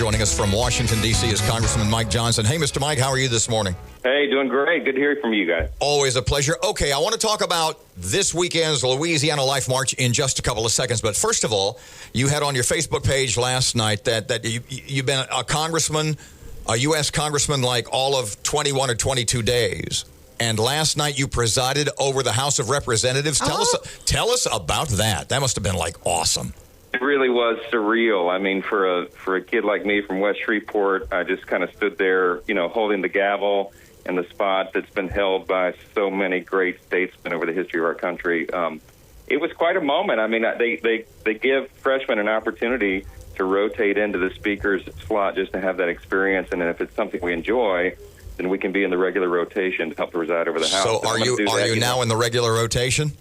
Joining us from Washington, D.C. is Congressman Mike Johnson. Hey, Mr. Mike, how are you this morning? Hey, doing great. Good to hear from you guys. Always a pleasure. Okay, I want to talk about this weekend's Louisiana Life March in just a couple of seconds. But first of all, you had on your Facebook page last night that you've been a congressman, a U.S. congressman, like all of 21 or 22 days. And last night you presided over the House of Representatives. Tell us about that. That must have been like awesome. It really was surreal. I mean, for a kid like me from West Shreveport, I just kind of stood there, holding the gavel in the spot that's been held by so many great statesmen over the history of our country. It was quite a moment. I mean, they give freshmen an opportunity to rotate into the speaker's slot just to have that experience, and then if it's something we enjoy, then we can be in the regular rotation to help preside over the House. So are you now in the regular rotation?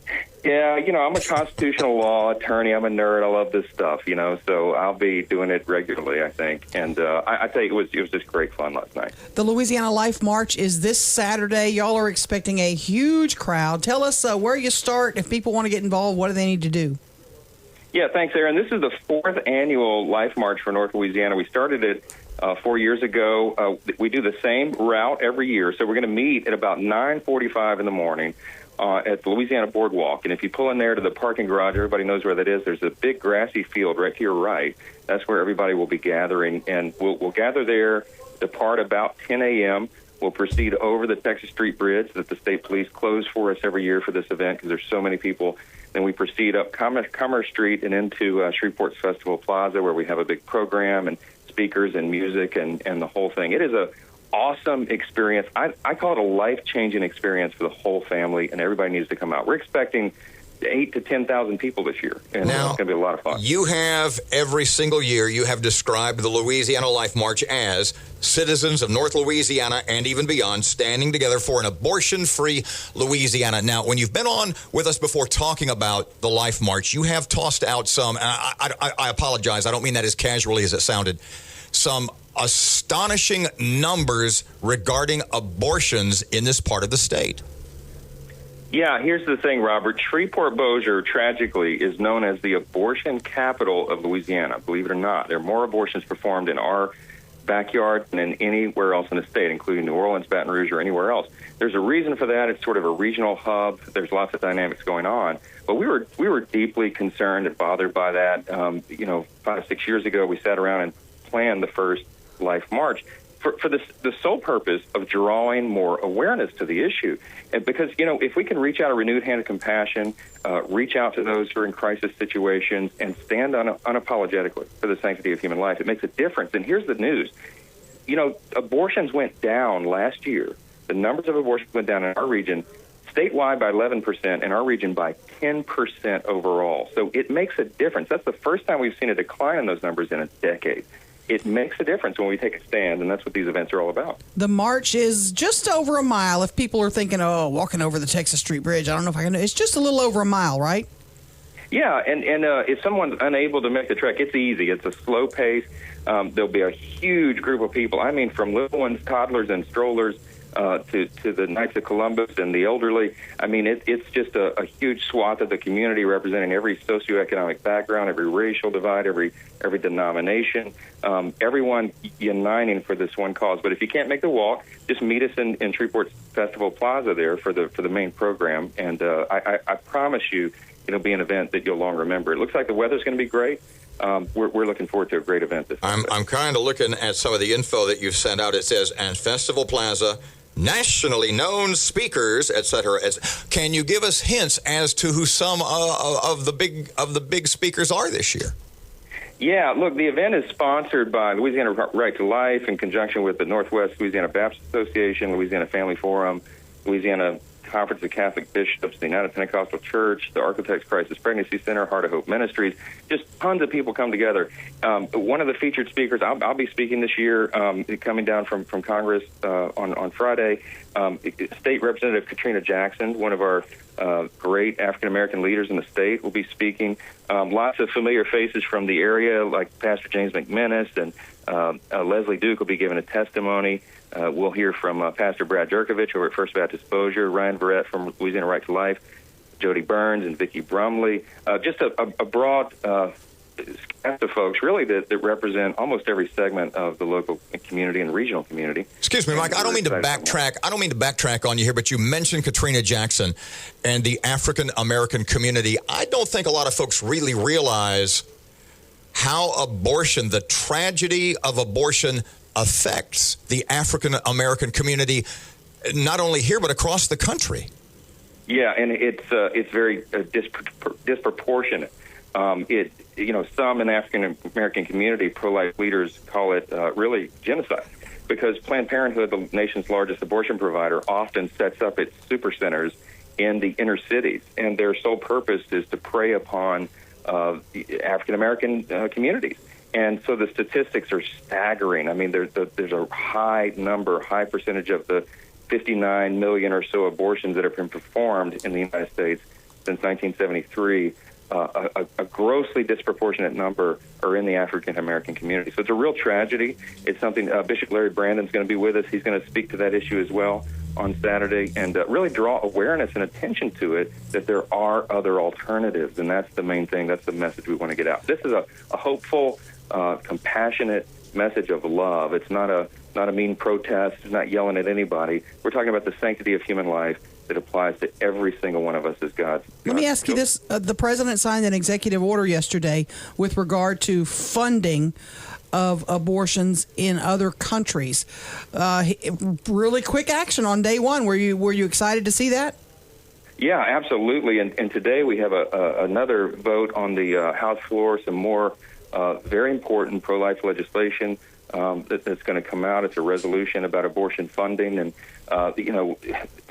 Yeah, I'm a constitutional law attorney. I'm a nerd. I love this stuff, so I'll be doing it regularly, I think. And I tell you, it was just great fun last night. The Louisiana Life March is this Saturday. Y'all are expecting a huge crowd. Tell us where you start. If people want to get involved, what do they need to do? Yeah, thanks, Erin. This is the 4th annual Life March for North Louisiana. We started it 4 years ago. We do the same route every year. So we're going to meet at about 9:45 in the morning at the Louisiana Boardwalk. And if you pull in there to the parking garage, everybody knows where that is. There's a big grassy field right to your right. That's where everybody will be gathering. And we'll gather there, depart about 10 a.m. We'll proceed over the Texas Street Bridge that the state police close for us every year for this event because there's so many people. Then we proceed up Commerce Street and into Shreveport's Festival Plaza, where we have a big program and speakers and music and the whole thing. It is a awesome experience. I call it a life-changing experience for the whole family, and everybody needs to come out. We're expecting 8,000 to 10,000 people this year, and now, it's going to be a lot of fun. You have, every single year, you have described the Louisiana Life March as citizens of North Louisiana and even beyond standing together for an abortion-free Louisiana. Now, when you've been on with us before talking about the Life March, you have tossed out some, and I apologize, I don't mean that as casually as it sounded, some astonishing numbers regarding abortions in this part of the state. Yeah, here's the thing, Robert. Shreveport-Bossier, tragically, is known as the abortion capital of Louisiana. Believe it or not, there are more abortions performed in our backyard than in anywhere else in the state, including New Orleans, Baton Rouge, or anywhere else. There's a reason for that. It's sort of a regional hub. There's lots of dynamics going on. But we were deeply concerned and bothered by that. 5 6 years ago, we sat around and planned the first Life March for the sole purpose of drawing more awareness to the issue. And because, if we can reach out a renewed hand of compassion, reach out to those who are in crisis situations, and stand unapologetically for the sanctity of human life, it makes a difference. And here's the news. Abortions went down last year. The numbers of abortions went down in our region statewide by 11%, in our region by 10% overall. So it makes a difference. That's the first time we've seen a decline in those numbers in a decade. It makes a difference when we take a stand, and that's what these events are all about. The march is just over a mile. If people are thinking, walking over the Texas Street Bridge, I don't know if I can. It's just a little over a mile, right? Yeah, and if someone's unable to make the trek, it's easy. It's a slow pace. There'll be a huge group of people. I mean, from little ones, toddlers, and strollers to the Knights of Columbus and the elderly. I mean, it's just a huge swath of the community representing every socioeconomic background, every racial divide, every denomination, everyone uniting for this one cause. But if you can't make the walk, just meet us in Shreveport's Festival Plaza there for the main program. And I promise you, it'll be an event that you'll long remember. It looks like the weather's going to be great. We're looking forward to a great event this year. I'm kind of looking at some of the info that you've sent out. It says, and Festival Plaza, nationally known speakers, etc. Can you give us hints as to who some of the big speakers are this year? Yeah, look, the event is sponsored by Louisiana Right to Life in conjunction with the Northwest Louisiana Baptist Association, Louisiana Family Forum, Louisiana Conference of Catholic Bishops, the United Pentecostal Church, the Architects Crisis Pregnancy Center, Heart of Hope Ministries. Just tons of people come together. One of the featured speakers, I'll be speaking this year, coming down from Congress on Friday. State Representative Katrina Jackson, one of our great African-American leaders in the state, will be speaking. Lots of familiar faces from the area, like Pastor James McMinnis, and Leslie Duke will be giving a testimony. We'll hear from Pastor Brad Jerkovich over at First Baptist Bossier, Ryan Verrett from Louisiana Right to Life, Jody Burns and Vicki Brumley. Just a broad cast of folks really that represent almost every segment of the local community and regional community. Excuse me, Mike. I don't mean to backtrack on you here, but you mentioned Katrina Jackson and the African American community. I don't think a lot of folks really realize how abortion, the tragedy of abortion, affects the African American community, not only here but across the country. Yeah, and it's very disproportionate. Some in the African American community, pro-life leaders call it really genocide, because Planned Parenthood, the nation's largest abortion provider, often sets up its super centers in the inner cities, and their sole purpose is to prey upon the African American communities. And so the statistics are staggering. I mean, there's a high percentage of the 59 million or so abortions that have been performed in the United States since 1973. A grossly disproportionate number are in the African American community. So it's a real tragedy. It's something Bishop Larry Brandon's going to be with us. He's going to speak to that issue as well on Saturday and really draw awareness and attention to it, that there are other alternatives. And that's the main thing. That's the message we want to get out. This is a hopeful, compassionate message of love. It's not a mean protest. It's not yelling at anybody. We're talking about the sanctity of human life that applies to every single one of us as God's. Let me ask you this. The president signed an executive order yesterday with regard to funding of abortions in other countries. Really quick action on day one. Were you excited to see that? Yeah, absolutely. And today we have another vote on the House floor, some more very important pro-life legislation that's going to come out. It's a resolution about abortion funding, and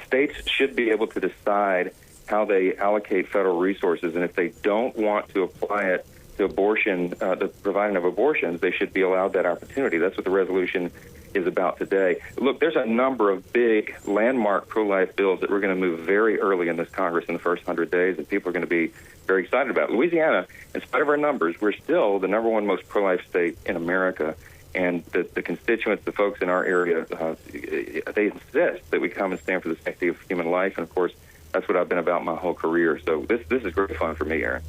states should be able to decide how they allocate federal resources, and if they don't want to apply it to abortion, the providing of abortions, they should be allowed that opportunity. That's what the resolution is about today. Look, there's a number of big landmark pro-life bills that we're going to move very early in this Congress in the first 100 days, and people are going to be very excited about. Louisiana, in spite of our numbers, we're still the number one most pro-life state in America. And the constituents, the folks in our area, they insist that we come and stand for the sanctity of human life. And, of course, that's what I've been about my whole career. So this is great fun for me, Erin.